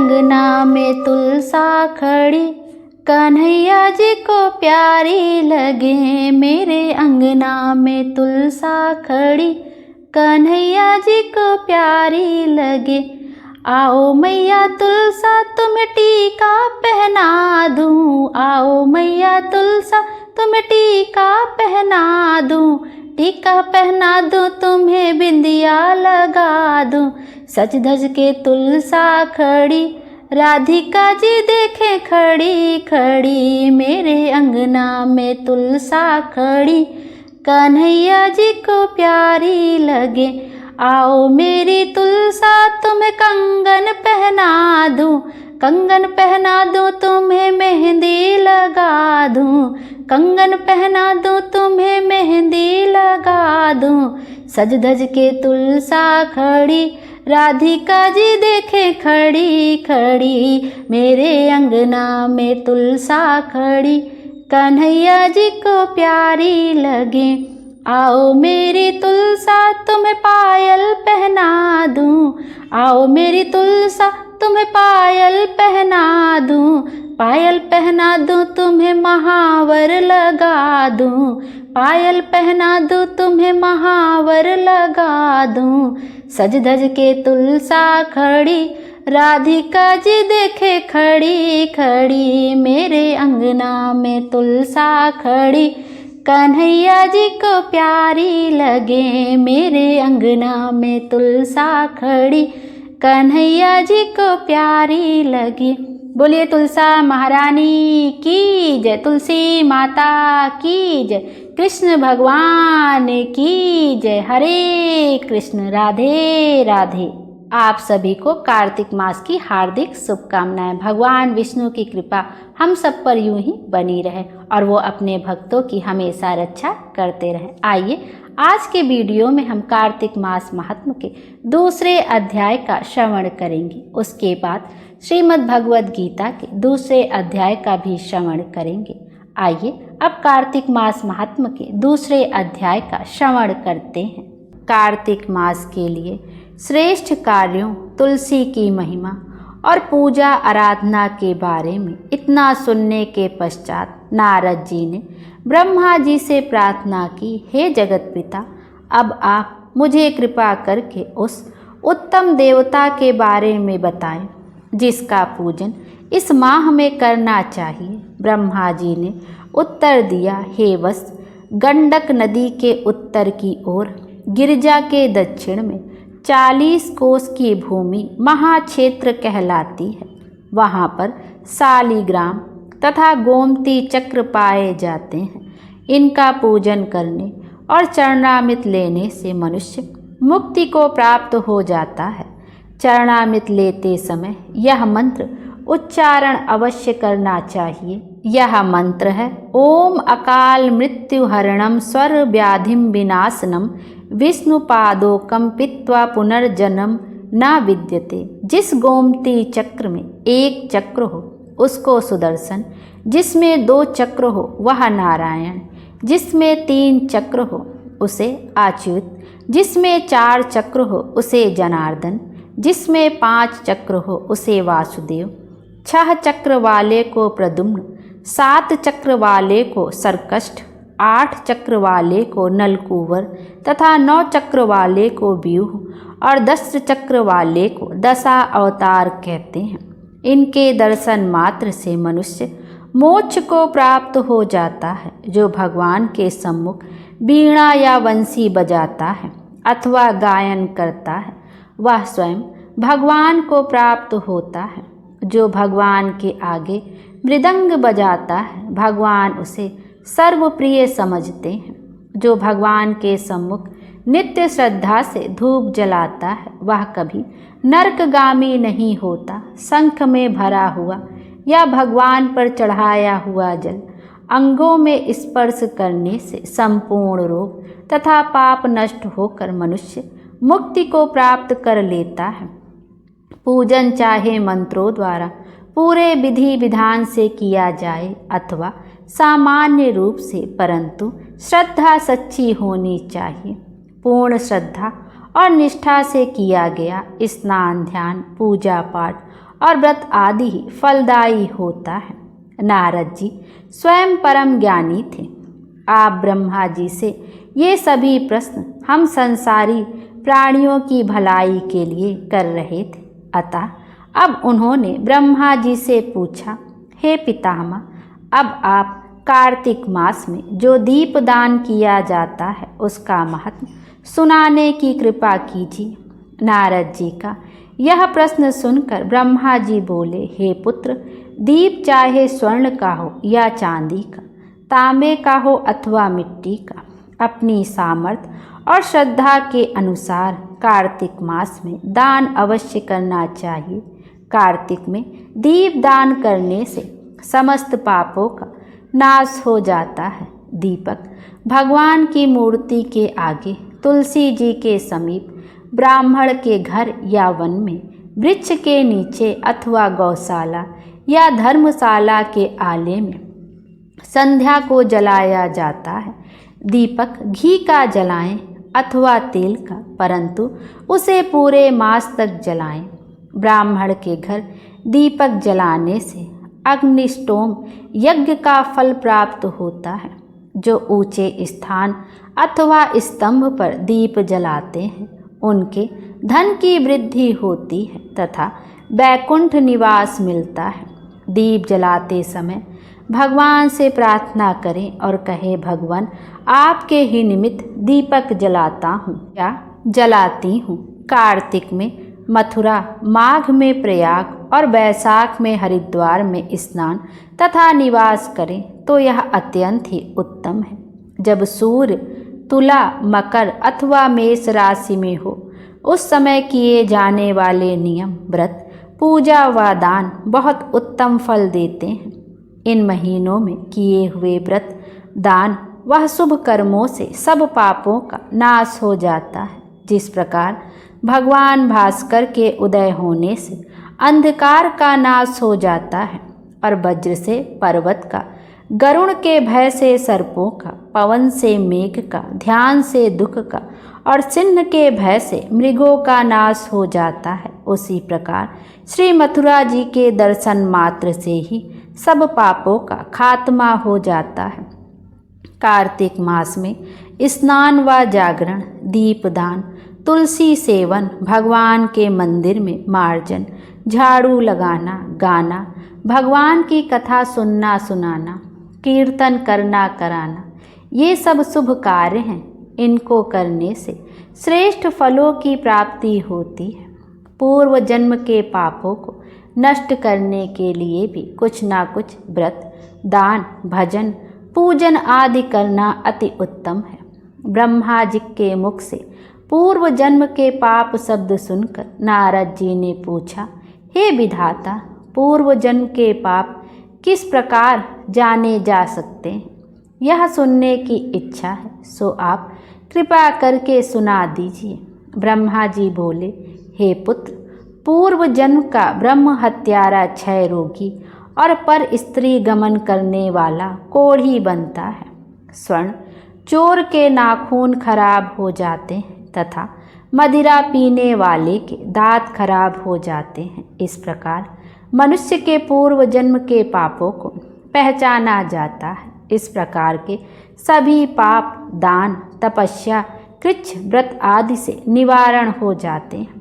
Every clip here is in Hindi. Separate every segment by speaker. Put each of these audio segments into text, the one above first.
Speaker 1: अंगना में तुलसा खड़ी, कन्हैया जी को प्यारी लगे। मेरे अंगना में तुलसा खड़ी, कन्हैया जी को प्यारी लगे। आओ मैया तुलसा तुम्हें टीका पहना दूँ, आओ मैया तुलसा तुम्हें टीका पहना दूँ, टीका पहना दूँ तुम्हें बिंदिया लगा दूँ। सज धज के तुलसा खड़ी, राधिका जी देखे खड़ी खड़ी। मेरे अंगना में तुलसा खड़ी, कन्हैया जी को प्यारी लगे। आओ मेरी तुलसा तुम्हें कंगन पहना दूँ, कंगन पहना दूँ तुम्हें मेहंदी लगा दूँ, कंगन पहना दूँ तुम्हें मेहंदी लगा दूँ। सज धज के तुलसा खड़ी, राधिका जी देखे खड़ी खड़ी। मेरे अंगना में तुलसा खड़ी, कन्हैया जी को प्यारी लगे। आओ मेरी तुलसा तुम्हें पायल पहना दूँ, आओ मेरी तुलसा तुम्हें पायल पहना दूँ, पायल पहना दूँ तुम्हें महावर लगा दूँ, पायल पहना दूँ तुम्हें महावर लगा दूँ। सज धज के तुलसा खड़ी, राधिका जी देखे खड़ी खड़ी। मेरे अंगना में तुलसा खड़ी, कन्हैया जी को प्यारी लगे। मेरे अंगना में तुलसा खड़ी, कन्हैया जी को प्यारी लगे। बोलिए तुलसा महारानी की जय, तुलसी माता की जय, कृष्ण भगवान की जय। हरे कृष्ण, राधे राधे। आप सभी को कार्तिक मास की हार्दिक शुभकामनाएं। भगवान विष्णु की कृपा हम सब पर यूं ही बनी रहे और वो अपने भक्तों की हमेशा रक्षा करते रहे। आइए आज के वीडियो में हम कार्तिक मास महात्म्य के दूसरे अध्याय का श्रवण करेंगे। उसके बाद श्रीमद् भगवद गीता के दूसरे अध्याय का भी श्रवण करेंगे। आइए अब कार्तिक मास महात्म्य के दूसरे अध्याय का श्रवण करते हैं। कार्तिक मास के लिए श्रेष्ठ कार्यों, तुलसी की महिमा और पूजा आराधना के बारे में इतना सुनने के पश्चात नारद जी ने ब्रह्मा जी से प्रार्थना की, हे जगत पिता, अब आप मुझे कृपा करके उस उत्तम देवता के बारे में बताएं जिसका पूजन इस माह में करना चाहिए। ब्रह्मा जी ने उत्तर दिया, हे वत्स, गंडक नदी के उत्तर की ओर गिरिजा के दक्षिण में 40 कोस की भूमि महाक्षेत्र कहलाती है। वहाँ पर शालिग्राम तथा गोमती चक्र पाए जाते हैं। इनका पूजन करने और चरणामृत लेने से मनुष्य मुक्ति को प्राप्त हो जाता है। चरणामृत लेते समय यह मंत्र उच्चारण अवश्य करना चाहिए। यह मंत्र है, ओम अकाल मृत्यु हरणम स्वर व्याधिम विनाशनम विष्णुपादोकम पीत्वा पुनर्जन्म न विद्यते। जिस गोमती चक्र में एक चक्र हो उसको सुदर्शन, जिसमें 2 चक्र हो वह नारायण, जिसमें 3 चक्र हो उसे अच्युत, जिसमें 4 चक्र हो उसे जनार्दन, जिसमें 5 चक्र हो उसे वासुदेव, 6 चक्र वाले को प्रद्युम्न, 7 चक्र वाले को सरकष्ठ, 8 चक्र वाले को नलकूवर तथा 9 चक्र वाले को व्यूह और 10 चक्र वाले को दशा अवतार कहते हैं। इनके दर्शन मात्र से मनुष्य मोक्ष को प्राप्त हो जाता है। जो भगवान के सम्मुख वीणा या वंशी बजाता है अथवा गायन करता है वह स्वयं भगवान को प्राप्त होता है। जो भगवान के आगे मृदंग बजाता है भगवान उसे सर्वप्रिय समझते हैं। जो भगवान के सम्मुख नित्य श्रद्धा से धूप जलाता है वह कभी नरकगामी नहीं होता। शंख में भरा हुआ या भगवान पर चढ़ाया हुआ जल अंगों में स्पर्श करने से संपूर्ण रोग तथा पाप नष्ट होकर मनुष्य मुक्ति को प्राप्त कर लेता है। पूजन चाहे मंत्रों द्वारा पूरे विधि विधान से किया जाए अथवा सामान्य रूप से, परंतु श्रद्धा सच्ची होनी चाहिए। पूर्ण श्रद्धा और निष्ठा से किया गया स्नान, ध्यान, पूजा पाठ और व्रत आदि ही फलदायी होता है। नारद जी स्वयं परम ज्ञानी थे। आप ब्रह्मा जी से ये सभी प्रश्न हम संसारी प्राणियों की भलाई के लिए कर रहे थे। अतः अब उन्होंने ब्रह्मा जी से पूछा, हे पितामह, अब आप कार्तिक मास में जो दीपदान किया जाता है उसका महत्व सुनाने की कृपा कीजिए। नारद जी का यह प्रश्न सुनकर ब्रह्मा जी बोले, हे पुत्र, दीप चाहे स्वर्ण का हो या चांदी का, तांबे का हो अथवा मिट्टी का, अपनी सामर्थ्य और श्रद्धा के अनुसार कार्तिक मास में दान अवश्य करना चाहिए। कार्तिक में दीप दान करने से समस्त पापों का नाश हो जाता है। दीपक भगवान की मूर्ति के आगे, तुलसी जी के समीप, ब्राह्मण के घर या वन में, वृक्ष के नीचे अथवा गौशाला या धर्मशाला के आले में संध्या को जलाया जाता है। दीपक घी का जलाएं अथवा तेल का, परंतु उसे पूरे मास तक जलाएं। ब्राह्मण के घर दीपक जलाने से अग्निष्टोम यज्ञ का फल प्राप्त होता है। जो ऊंचे स्थान अथवा स्तंभ पर दीप जलाते हैं उनके धन की वृद्धि होती है तथा वैकुंठ निवास मिलता है। दीप जलाते समय भगवान से प्रार्थना करें और कहे, भगवान, आपके ही निमित्त दीपक जलाता हूँ या जलाती हूँ। कार्तिक में मथुरा, माघ में प्रयाग और वैशाख में हरिद्वार में स्नान तथा निवास करें तो यह अत्यंत ही उत्तम है। जब सूर्य तुला, मकर अथवा मेष राशि में हो उस समय किए जाने वाले नियम, व्रत, पूजा व दान बहुत उत्तम फल देते हैं। इन महीनों में किए हुए व्रत, दान व शुभ कर्मों से सब पापों का नाश हो जाता है। जिस प्रकार भगवान भास्कर के उदय होने से अंधकार का नाश हो जाता है और वज्र से पर्वत का, गरुण के भय से सर्पों का, पवन से मेघ का, ध्यान से दुख का और सिंह के भय से मृगों का नाश हो जाता है, उसी प्रकार श्री मथुरा जी के दर्शन मात्र से ही सब पापों का खात्मा हो जाता है। कार्तिक मास में स्नान व जागरण, दीपदान, तुलसी सेवन, भगवान के मंदिर में मार्जन, झाड़ू लगाना, गाना, भगवान की कथा सुनना सुनाना, कीर्तन करना कराना, ये सब शुभ कार्य हैं। इनको करने से श्रेष्ठ फलों की प्राप्ति होती है। पूर्व जन्म के पापों को नष्ट करने के लिए भी कुछ ना कुछ व्रत, दान, भजन, पूजन आदि करना अति उत्तम है। ब्रह्मा जी के मुख से पूर्व जन्म के पाप शब्द सुनकर नारद जी ने पूछा, हे विधाता, पूर्व जन्म के पाप किस प्रकार जाने जा सकते हैं? यह सुनने की इच्छा है, सो आप कृपा करके सुना दीजिए। ब्रह्मा जी बोले, हे पुत्र, पूर्व जन्म का ब्रह्म हत्यारा, क्षय रोगी और पर स्त्री गमन करने वाला कोढ़ी बनता है। स्वर्ण चोर के नाखून खराब हो जाते हैं तथा मदिरा पीने वाले के दांत खराब हो जाते हैं। इस प्रकार मनुष्य के पूर्व जन्म के पापों को पहचाना जाता है। इस प्रकार के सभी पाप दान, तपस्या, कृच्छ, व्रत आदि से निवारण हो जाते हैं।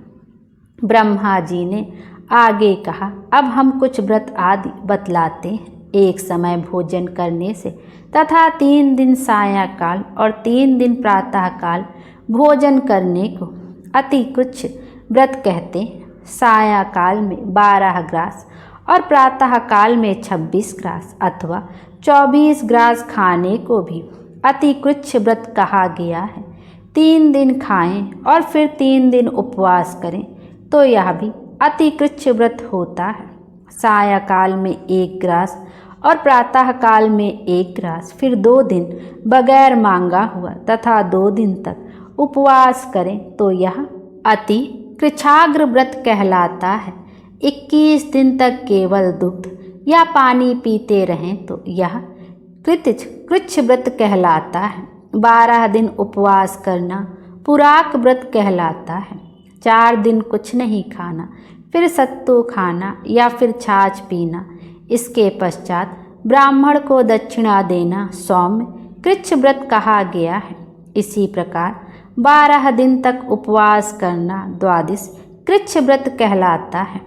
Speaker 1: ब्रह्मा जी ने आगे कहा, अब हम कुछ व्रत आदि बतलाते हैं। एक समय भोजन करने से तथा 3 दिन सायंकाल और 3 दिन प्रातःकाल भोजन करने को अति कृच्छ व्रत कहते हैं। सायंकाल में 12 ग्रास और प्रातःकाल में 26 ग्रास अथवा 24 ग्रास खाने को भी अति कृच्छ व्रत कहा गया है। 3 दिन खाएं और फिर 3 दिन उपवास करें तो यह भी अति कृच्छ व्रत होता है। सायंकाल में 1 ग्रास और प्रातःकाल में 1 ग्रास, फिर 2 दिन बगैर मांगा हुआ तथा 2 दिन तक उपवास करें तो यह अति कृच्छाग्र व्रत कहलाता है। 21 दिन तक केवल दुग्ध या पानी पीते रहें तो यह कृच्छ व्रत कहलाता है। 12 दिन उपवास करना, पुराक व्रत कहलाता है। 4 दिन कुछ नहीं खाना, फिर सत्तू खाना या फिर छाछ पीना। इसके पश्चात ब्राह्मण को दक्षिणा देना सौम्य कृच्छ व्रत कहा गया है। इसी प्रकार 12 दिन तक उपवास करना द्वादश कृच्छ व्रत कहलाता है।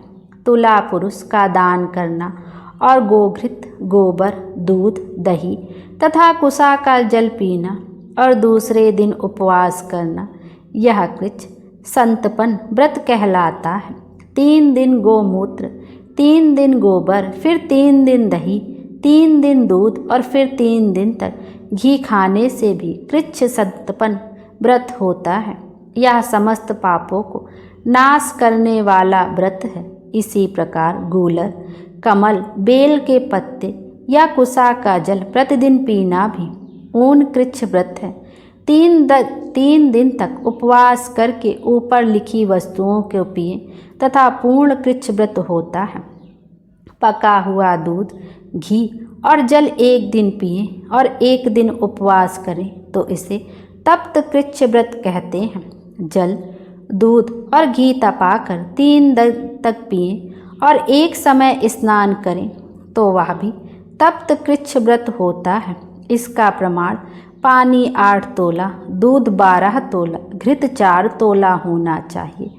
Speaker 1: तुला पुरुष का दान करना और गोघृत, गोबर, दूध, दही तथा कुसा का जल पीना और दूसरे दिन उपवास करना, यह कृच्छ संतपन व्रत कहलाता है। 3 दिन गोमूत्र, 3 दिन गोबर, फिर 3 दिन दही, 3 दिन दूध और फिर 3 दिन तक घी खाने से भी कृच्छ संतपन व्रत होता है। यह समस्त पापों को नाश करने वाला व्रत है। इसी प्रकार गूलर, कमल, बेल के पत्ते या कुसा का जल प्रतिदिन पीना भी ऊन कृच्छ व्रत है। 3 दिन तक उपवास करके ऊपर लिखी वस्तुओं को पिए तथा पूर्ण कृच्छ व्रत होता है। पका हुआ दूध, घी और जल 1 दिन पिए और 1 दिन उपवास करें तो इसे तप्त कृच्छ व्रत कहते हैं। जल, दूध और घी तपाकर 3 दिन तक पिए और एक समय स्नान करें तो वह भी तप्त कृच्छ व्रत होता है। इसका प्रमाण पानी 8 तोला, दूध 12 तोला, घृत 4 तोला होना चाहिए।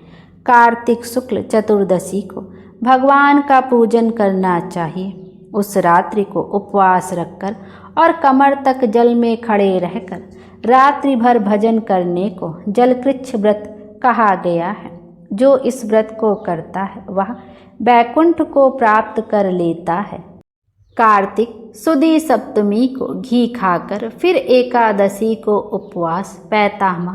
Speaker 1: कार्तिक शुक्ल चतुर्दशी को भगवान का पूजन करना चाहिए। उस रात्रि को उपवास रखकर और कमर तक जल में खड़े रहकर रात्रि भर भजन करने को जलकृच्छ व्रत कहा गया है। जो इस व्रत को करता है वह बैकुंठ को प्राप्त कर लेता है। कार्तिक सुदी सप्तमी को घी खाकर फिर एकादशी को उपवास पैतामह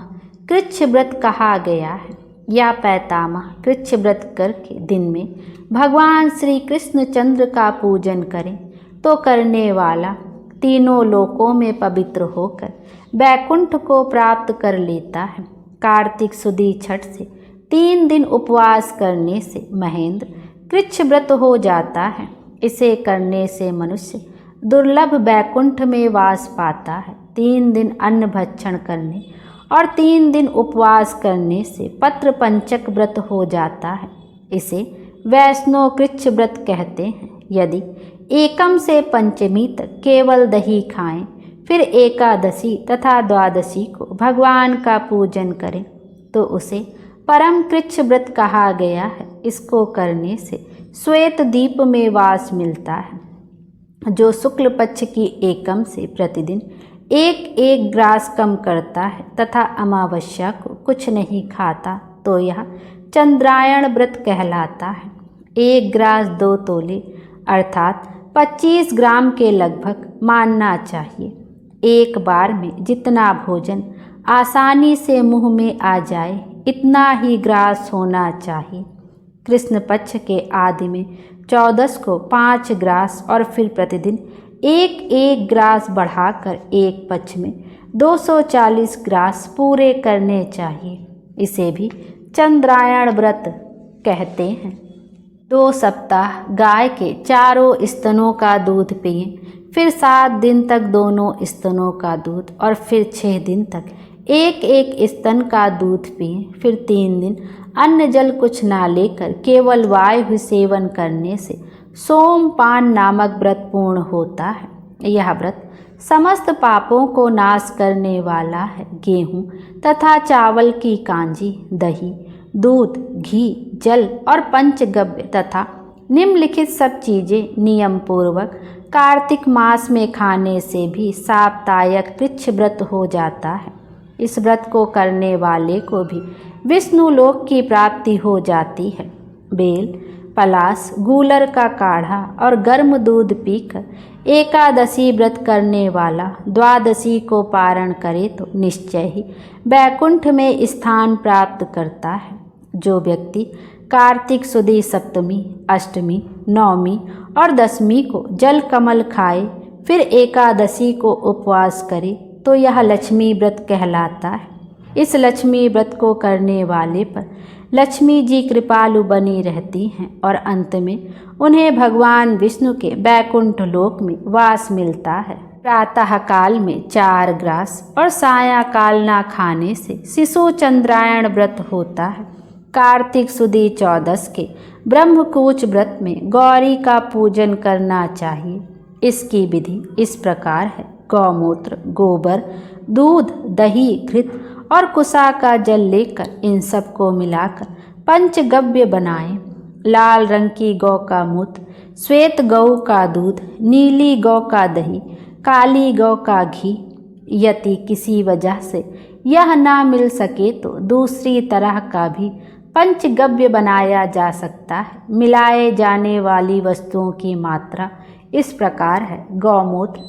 Speaker 1: कृच्छ व्रत कहा गया है। या पैतामह कृच्छ व्रत करके दिन में भगवान श्री कृष्ण चंद्र का पूजन करें तो करने वाला तीनों लोकों में पवित्र होकर बैकुंठ को प्राप्त कर लेता है। कार्तिक सुदी छठ से 3 दिन उपवास करने से महेंद्र कृच्छ व्रत हो जाता है। इसे करने से मनुष्य दुर्लभ बैकुंठ में वास पाता है। 3 दिन अन्न भक्षण करने और 3 दिन उपवास करने से पत्र पंचक व्रत हो जाता है। इसे वैष्णव कृच्छ व्रत कहते हैं। यदि एकम से पंचमी तक केवल दही खाएं, फिर एकादशी तथा द्वादशी को भगवान का पूजन करें तो उसे परम कृच्छ व्रत कहा गया है। इसको करने से श्वेत दीप में वास मिलता है। जो शुक्ल पक्ष की एकम से प्रतिदिन 1 ग्रास कम करता है तथा अमावस्या को कुछ नहीं खाता तो यह चंद्रायण व्रत कहलाता है। 1 ग्रास 2 तोले अर्थात 25 ग्राम के लगभग मानना चाहिए। एक बार में जितना भोजन आसानी से मुंह में आ जाए इतना ही ग्रास होना चाहिए। कृष्ण पक्ष के आदि में 14 को 5 ग्रास और फिर प्रतिदिन 1 ग्रास बढ़ाकर एक पक्ष में 240 ग्रास पूरे करने चाहिए। इसे भी चंद्रायण व्रत कहते हैं। 2 सप्ताह गाय के चारों स्तनों का दूध पिए, फिर 7 दिन तक दोनों स्तनों का दूध और फिर 6 दिन तक 1 स्तन का दूध पिए। फिर 3 दिन अन्न जल कुछ ना लेकर केवल वायु सेवन करने से सोमपान नामक व्रत पूर्ण होता है। यह व्रत समस्त पापों को नाश करने वाला है। गेहूँ तथा चावल की कांजी, दही, दूध, घी, जल और पंचगव्य तथा निम्नलिखित सब चीज़ें नियम पूर्वक कार्तिक मास में खाने से भी साप्तायक कृच्छ व्रत हो जाता है। इस व्रत को करने वाले को भी विष्णु लोक की प्राप्ति हो जाती है। बेल, पलाश, गूलर का काढ़ा और गर्म दूध पीकर एकादशी व्रत करने वाला द्वादशी को पारण करे तो निश्चय ही बैकुंठ में स्थान प्राप्त करता है। जो व्यक्ति कार्तिक सुदी सप्तमी, अष्टमी, नवमी और दशमी को जल कमल खाए, फिर एकादशी को उपवास करे तो यह लक्ष्मी व्रत कहलाता है। इस लक्ष्मी व्रत को करने वाले पर लक्ष्मी जी कृपालु बनी रहती हैं और अंत में उन्हें भगवान विष्णु के बैकुंठ लोक में वास मिलता है। प्रातः काल में 4 ग्रास और साया काल ना खाने से शिशु चंद्रायण व्रत होता है। कार्तिक सुदी 14 के ब्रह्मकूच व्रत में गौरी का पूजन करना चाहिए। इसकी विधि इस प्रकार है। गौमूत्र, गोबर, दूध, दही, घृत और कुसा का जल लेकर इन सबको मिलाकर पंचगव्य बनाएं। लाल रंग की गौ का मूत्र, श्वेत गौ का दूध, नीली गौ का दही, काली गौ का घी। यदि किसी वजह से यह ना मिल सके तो दूसरी तरह का भी पंचगव्य बनाया जा सकता है। मिलाए जाने वाली वस्तुओं की मात्रा इस प्रकार है। गौमूत्र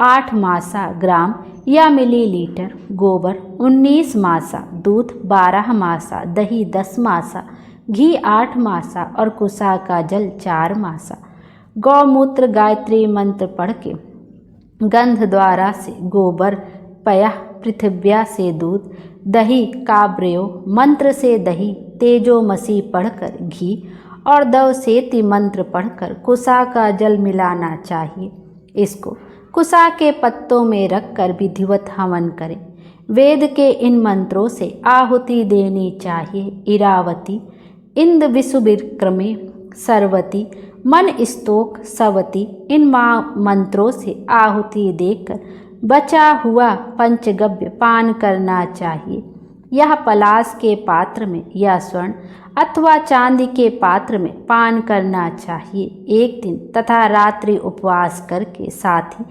Speaker 1: 8 मासा ग्राम या मिलीलीटर, गोबर 19 मासा, दूध 12 मासा, दही 10 मासा, घी 8 मासा और कुसा का जल 4 मासा। गौमूत्र गायत्री मंत्र पढ़ के गंध द्वारा से गोबर पयः पृथिव्या से दूध, दही काब्रयो मंत्र से दही, तेजोमसी पढ़कर घी और दवसेति मंत्र पढ़कर कुसा का जल मिलाना चाहिए। इसको कुसा के पत्तों में रखकर विधिवत हवन करें। वेद के इन मंत्रों से आहुति देनी चाहिए। इरावती, इंद विसुविक्रमे, सरवती, मन स्तोक, सवती, इन मंत्रों से आहुति देकर बचा हुआ पंचगव्य पान करना चाहिए। यह पलाश के पात्र में या स्वर्ण अथवा चांदी के पात्र में पान करना चाहिए। एक दिन तथा रात्रि उपवास करके साथ ही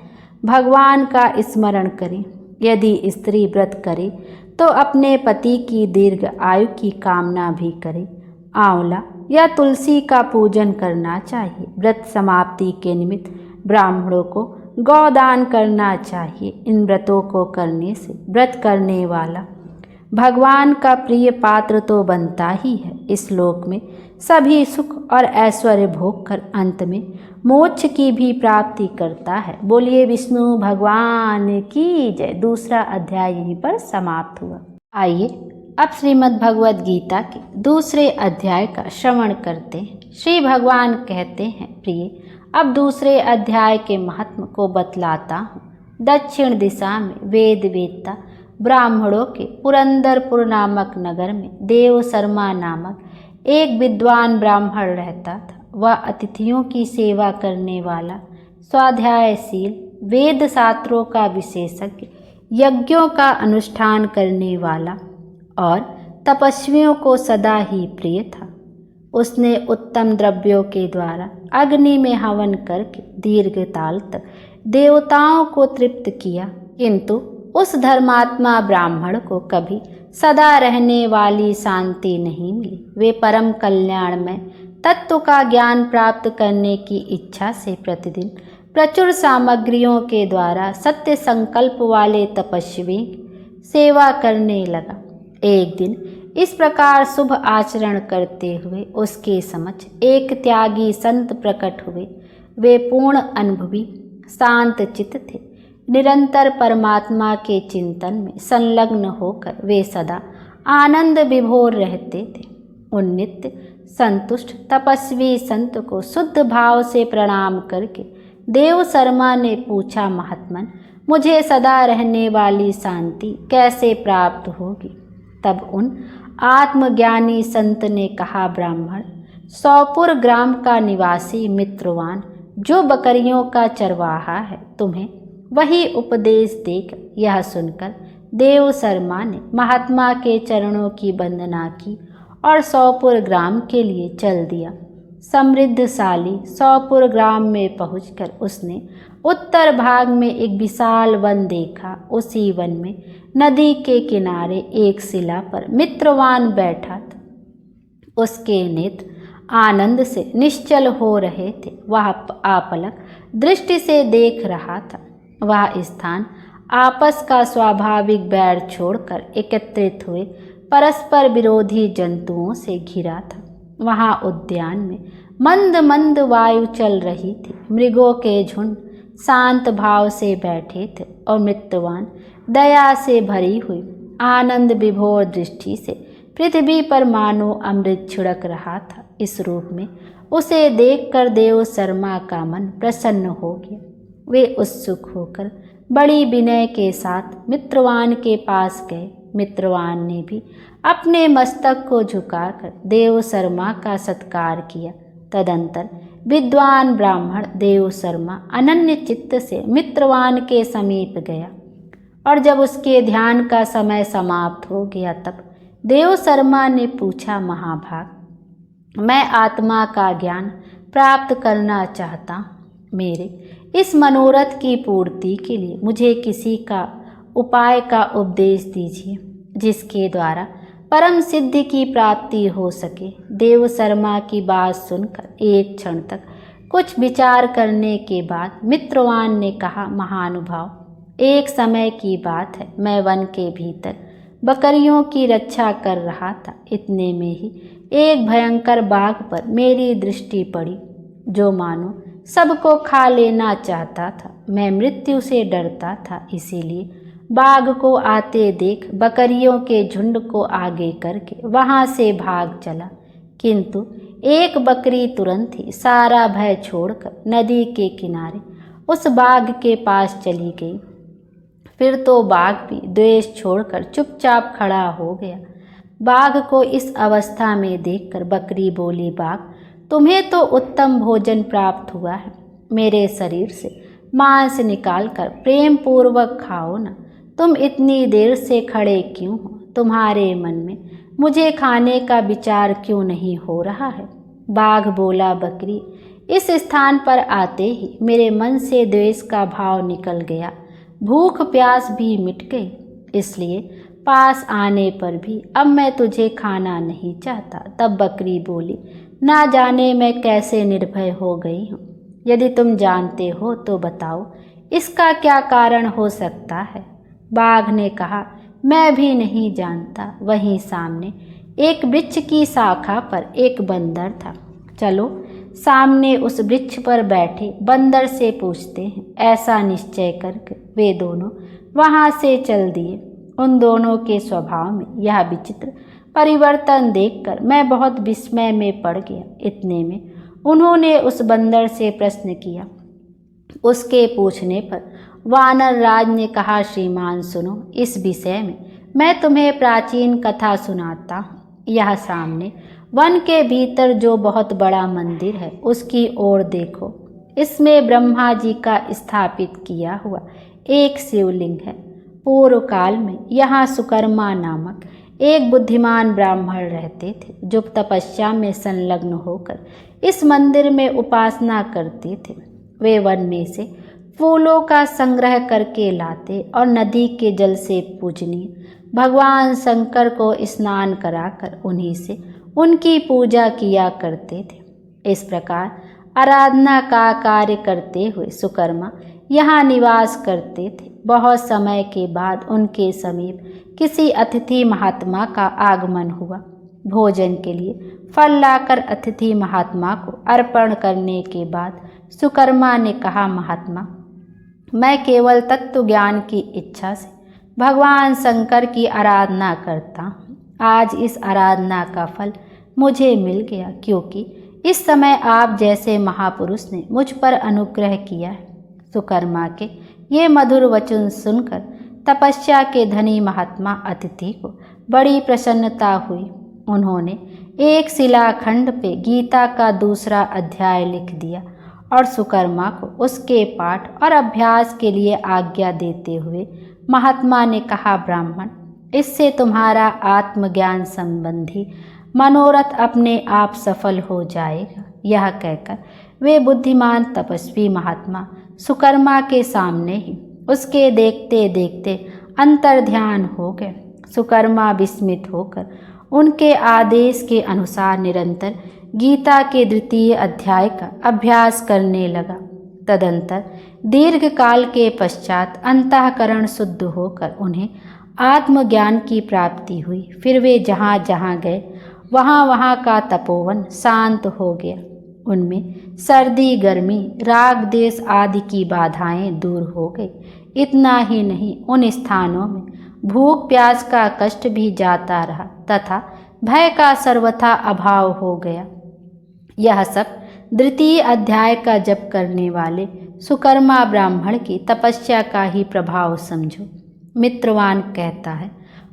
Speaker 1: भगवान का स्मरण करें। यदि स्त्री व्रत करे तो अपने पति की दीर्घ आयु की कामना भी करे। आंवला या तुलसी का पूजन करना चाहिए। व्रत समाप्ति के निमित्त ब्राह्मणों को गौदान करना चाहिए। इन व्रतों को करने से व्रत करने वाला भगवान का प्रिय पात्र तो बनता ही है, इस लोक में सभी सुख और ऐश्वर्य भोग कर अंत में मोक्ष की भी प्राप्ति करता है। बोलिए विष्णु भगवान की जय। दूसरा अध्याय यहीं पर समाप्त हुआ। आइए अब श्रीमद् भगवद गीता के दूसरे अध्याय का श्रवण करते हैं। श्री भगवान कहते हैं, प्रिय अब दूसरे अध्याय के महात्म को बतलाता हूँ। दक्षिण दिशा में वेद वेत्ता ब्राह्मणों के पुरंदरपुर नामक नगर में देव शर्मा नामक एक विद्वान ब्राह्मण रहता था। वह अतिथियों की सेवा करने वाला, स्वाध्यायशील, वेद शास्त्रों का विशेषज्ञ, यज्ञों का अनुष्ठान करने वाला और तपस्वियों को सदा ही प्रिय था। उसने उत्तम द्रव्यों के द्वारा अग्नि में हवन करके दीर्घकाल तक देवताओं को तृप्त किया, किंतु उस धर्मात्मा ब्राह्मण को कभी सदा रहने वाली शांति नहीं मिली। वे परम कल्याणमय तत्व का ज्ञान प्राप्त करने की इच्छा से प्रतिदिन प्रचुर सामग्रियों के द्वारा सत्य संकल्प वाले तपस्वी सेवा करने लगा। एक दिन इस प्रकार शुभ आचरण करते हुए उसके समक्ष एक त्यागी संत प्रकट हुए। वे पूर्ण अनुभवी, शांत चित्त थे। निरंतर परमात्मा के चिंतन में संलग्न होकर वे सदा आनंद विभोर रहते थे। उन नित्य संतुष्ट तपस्वी संत को शुद्ध भाव से प्रणाम करके देव शर्मा ने पूछा, महात्मन, मुझे सदा रहने वाली शांति कैसे प्राप्त होगी? तब उन आत्मज्ञानी संत ने कहा, ब्राह्मण, सौपुर ग्राम का निवासी मित्रवान जो बकरियों का चरवाहा है, तुम्हें वही उपदेश देकर यह सुनकर देव शर्मा ने महात्मा के चरणों की वंदना की और सौपुर ग्राम के लिए चल दिया। समृद्धशाली सौपुर ग्राम में पहुंचकर उसने उत्तर भाग में एक विशाल वन देखा। उसी वन में नदी के किनारे एक शिला पर मित्रवान बैठा था। उसके नेत्र आनंद से निश्चल हो रहे थे। वह आपलक दृष्टि से देख रहा था। वह स्थान आपस का स्वाभाविक बैर छोड़कर एकत्रित हुए परस्पर विरोधी जंतुओं से घिरा था। वहाँ उद्यान में मंद मंद वायु चल रही थी। मृगों के झुंड शांत भाव से बैठे थे और मृत्यवान दया से भरी हुई आनंद विभोर दृष्टि से पृथ्वी पर मानो अमृत छिड़क रहा था। इस रूप में उसे देखकर देव शर्मा का मन प्रसन्न हो गया। वे उत्सुक होकर बड़ी विनय के साथ मित्रवान के पास गए। मित्रवान ने भी अपने मस्तक को झुकाकर देव शर्मा का सत्कार किया। तदंतर विद्वान ब्राह्मण देव शर्मा अनन्य चित्त से मित्रवान के समीप गया और जब उसके ध्यान का समय समाप्त हो गया तब देव शर्मा ने पूछा, महाभाग, मैं आत्मा का ज्ञान प्राप्त करना चाहता हूँ। मेरे इस मनोरथ की पूर्ति के लिए मुझे किसी का उपाय का उपदेश दीजिए जिसके द्वारा परम सिद्धि की प्राप्ति हो सके। देव शर्मा की बात सुनकर एक क्षण तक कुछ विचार करने के बाद मित्रवान ने कहा, महानुभाव, एक समय की बात है, मैं वन के भीतर बकरियों की रक्षा कर रहा था। इतने में ही एक भयंकर बाघ पर मेरी दृष्टि पड़ी जो मानो सबको खा लेना चाहता था। मैं मृत्यु से डरता था, इसीलिए बाघ को आते देख बकरियों के झुंड को आगे करके वहां से भाग चला, किंतु एक बकरी तुरंत ही सारा भय छोड़कर नदी के किनारे उस बाघ के पास चली गई। फिर तो बाघ भी द्वेष छोड़कर चुपचाप खड़ा हो गया। बाघ को इस अवस्था में देखकर बकरी बोली, बाघ, तुम्हें तो उत्तम भोजन प्राप्त हुआ है, मेरे शरीर से मांस निकालकर प्रेम पूर्वक खाओ ना। तुम इतनी देर से खड़े क्यों हो? तुम्हारे मन में मुझे खाने का विचार क्यों नहीं हो रहा है? बाघ बोला, बकरी, इस स्थान पर आते ही मेरे मन से द्वेष का भाव निकल गया, भूख प्यास भी मिट गई, इसलिए पास आने पर भी अब मैं तुझे खाना नहीं चाहता। तब बकरी बोली, ना जाने मैं कैसे निर्भय हो गई हूँ। यदि तुम जानते हो तो बताओ, इसका क्या कारण हो सकता है? बाघ ने कहा, मैं भी नहीं जानता। वहीं सामने एक वृक्ष की शाखा पर एक बंदर था। चलो सामने उस वृक्ष पर बैठे बंदर से पूछते हैं। ऐसा निश्चय करके वे दोनों वहां से चल दिए। उन दोनों के स्वभाव में यह विचित्र परिवर्तन देखकर मैं बहुत विस्मय में पड़ गया। इतने में उन्होंने उस बंदर से प्रश्न किया। उसके पूछने पर वानर राज ने कहा, श्रीमान सुनो, इस विषय में मैं तुम्हें प्राचीन कथा सुनाता हूँ। यह सामने वन के भीतर जो बहुत बड़ा मंदिर है उसकी ओर देखो। इसमें ब्रह्मा जी का स्थापित किया हुआ एक शिवलिंग है। पूर्व काल में यहाँ सुकर्मा नामक एक बुद्धिमान ब्राह्मण रहते थे जो तपस्या में संलग्न होकर इस मंदिर में उपासना करते थे। वे वन में से फूलों का संग्रह करके लाते और नदी के जल से पूजनीय भगवान शंकर को स्नान कराकर उन्हीं से उनकी पूजा किया करते थे। इस प्रकार आराधना का कार्य करते हुए सुकर्मा यहाँ निवास करते थे। बहुत समय के बाद उनके समीप किसी अतिथि महात्मा का आगमन हुआ। भोजन के लिए फल लाकर अतिथि महात्मा को अर्पण करने के बाद सुकर्मा ने कहा, महात्मा, मैं केवल तत्व ज्ञान की इच्छा से भगवान शंकर की आराधना करता हूँ। आज इस आराधना का फल मुझे मिल गया, क्योंकि इस समय आप जैसे महापुरुष ने मुझ पर अनुग्रह किया है। सुकर्मा के ये मधुर वचन सुनकर तपस्या के धनी महात्मा अतिथि को बड़ी प्रसन्नता हुई। उन्होंने एक शिलाखंड पे गीता का दूसरा अध्याय लिख दिया और सुकर्मा को उसके पाठ और अभ्यास के लिए आज्ञा देते हुए महात्मा ने कहा, ब्राह्मण, इससे तुम्हारा आत्मज्ञान संबंधी मनोरथ अपने आप सफल हो जाएगा। यह कहकर वे बुद्धिमान तपस्वी महात्मा सुकर्मा के सामने ही उसके देखते देखते अंतर्ध्यान हो गए। सुकर्मा विस्मित होकर उनके आदेश के अनुसार निरंतर गीता के द्वितीय अध्याय का अभ्यास करने लगा। तदंतर दीर्घ काल के पश्चात अंतःकरण शुद्ध होकर उन्हें आत्मज्ञान की प्राप्ति हुई। फिर वे जहाँ जहाँ गए वहाँ वहाँ का तपोवन शांत हो गया। उनमें सर्दी गर्मी राग देश आदि की बाधाएं दूर हो गई। इतना ही नहीं, उन स्थानों में भूख प्यास का कष्ट भी जाता रहा तथा भय का सर्वथा अभाव हो गया। यह सब द्वितीय अध्याय का जप करने वाले सुकर्मा ब्राह्मण की तपस्या का ही प्रभाव समझो। मित्रवान कहता है,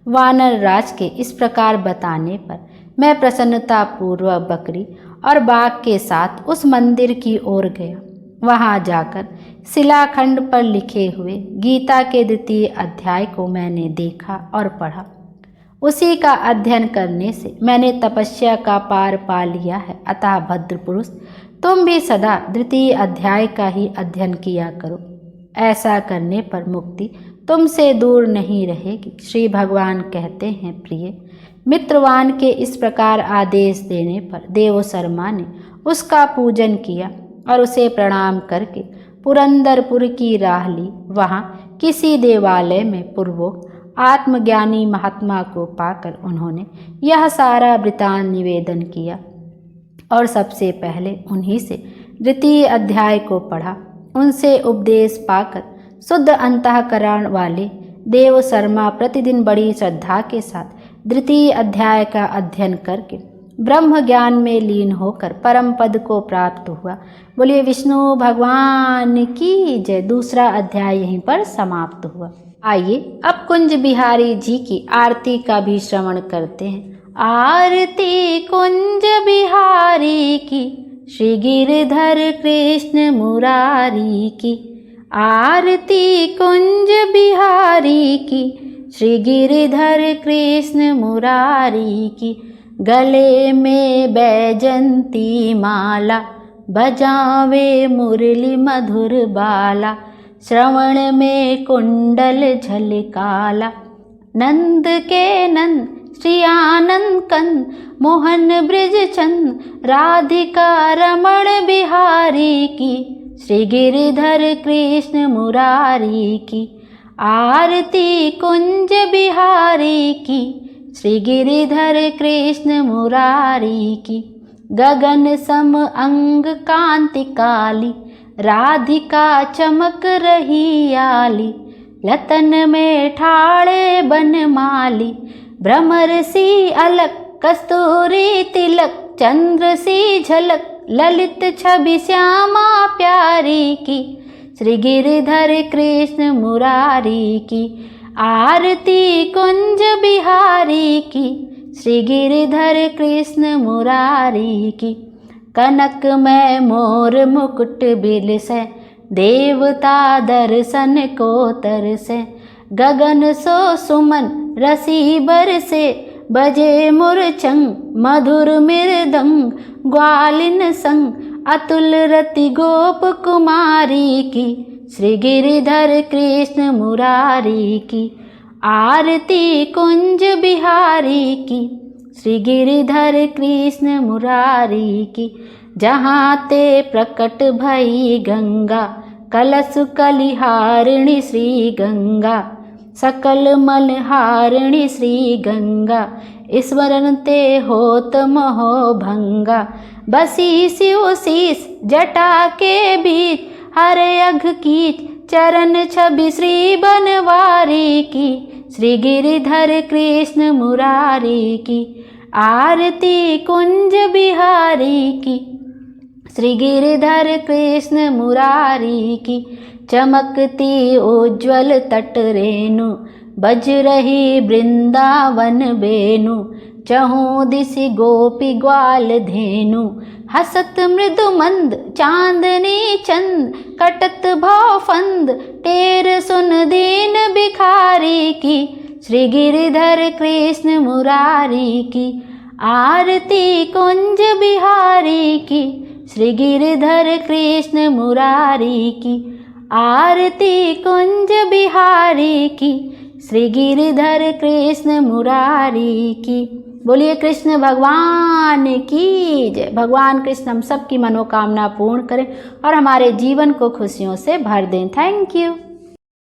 Speaker 1: वानर राज के इस प्रकार बताने पर मैं प्रसन्नतापूर्वक बकरी और बाघ के साथ उस मंदिर की ओर गया। वहां जाकर शिलाखंड पर लिखे हुए गीता के द्वितीय अध्याय को मैंने देखा और पढ़ा। उसी का अध्ययन करने से मैंने तपस्या का पार पा लिया है। अतः भद्र पुरुष, तुम भी सदा द्वितीय अध्याय का ही अध्ययन किया करो। ऐसा करने पर मुक्ति तुमसे दूर नहीं रहेगी। श्री भगवान कहते हैं, प्रिय मित्रवान के इस प्रकार आदेश देने पर देवशर्मा ने उसका पूजन किया और उसे प्रणाम करके पुरंदरपुर की राह ली। वहाँ किसी देवालय में पूर्वोक्त आत्मज्ञानी महात्मा को पाकर उन्होंने यह सारा वृतांत निवेदन किया और सबसे पहले उन्हीं से द्वितीय अध्याय को पढ़ा। उनसे उपदेश पाकर शुद्ध अंतःकरण वाले देवशर्मा प्रतिदिन बड़ी श्रद्धा के साथ द्वितीय अध्याय का अध्ययन करके ब्रह्म ज्ञान में लीन होकर परम पद को प्राप्त हुआ। बोलिए विष्णु भगवान की जय। दूसरा अध्याय यहीं पर समाप्त हुआ। आइए अब कुंज बिहारी जी की आरती का भी श्रवण करते हैं। आरती कुंज बिहारी की, श्री गिरधर कृष्ण मुरारी की। आरती कुंज बिहारी की, श्री गिरधर कृष्ण मुरारी की। गले में बैजंती माला, बजावे मुरली मधुर बाला। श्रवण में कुंडल झलकाला, नंद के नंद श्री आनंद कंद। मोहन ब्रिज चंद राधिका रमण बिहारी की, श्री गिरधर कृष्ण मुरारी की। आरती कुंज बिहारी की, श्री गिरधर कृष्ण मुरारी की। गगन सम अंग कांति काली, राधिका चमक रही आली। लतन में ठाड़े बनमाली, भ्रमर सी अलक कस्तूरी तिलक। चंद्र सी झलक ललित छवि श्यामा प्यारी की, श्री गिरधर कृष्ण मुरारी की। आरती कुंज बिहारी की, श्री गिरधर कृष्ण मुरारी की। कनक में मोर मुकुट बिलसे, देवता दर्शन को तरसे। गगन सो सुमन रसी बरसे, बजे मुरचंग मधुर मृदंग। ग्वालिन संग अतुल रति गोप कुमारी की, श्री गिरधर कृष्ण मुरारी की। आरती कुंज बिहारी की, श्री गिरधर कृष्ण मुरारी की। जहाँ ते प्रकट भई गंगा, कलश कलिहारिणी श्री गंगा। सकल मलहारिणी श्री गंगा, स्मरण ते होत मोह भंगा। बसी शिव शीस जटा के बीच, हर अघ कीच चरण छवि श्री बनवारी की, श्री गिरधर कृष्ण मुरारी की। आरती कुंज बिहारी की, श्री गिरधर कृष्ण मुरारी की। चमकती उज्ज्वल तट रेणु, बज रही वृंदावन बेनु। चहु दिशि गोपी ग्वाल धेनु, हसत मृदु मंद चांदनी चंद। कटत भाव फंद टेर सुन दीन भिखारी की, श्री गिरधर कृष्ण मुरारी की। आरती कुंज बिहारी की, श्री गिरधर कृष्ण मुरारी की। आरती कुंज बिहारी की, श्री गिरधर कृष्ण मुरारी की। बोलिए कृष्ण भगवान की जय। भगवान कृष्ण हम सब की मनोकामना पूर्ण करें और हमारे जीवन को खुशियों से भर दें। Thank you.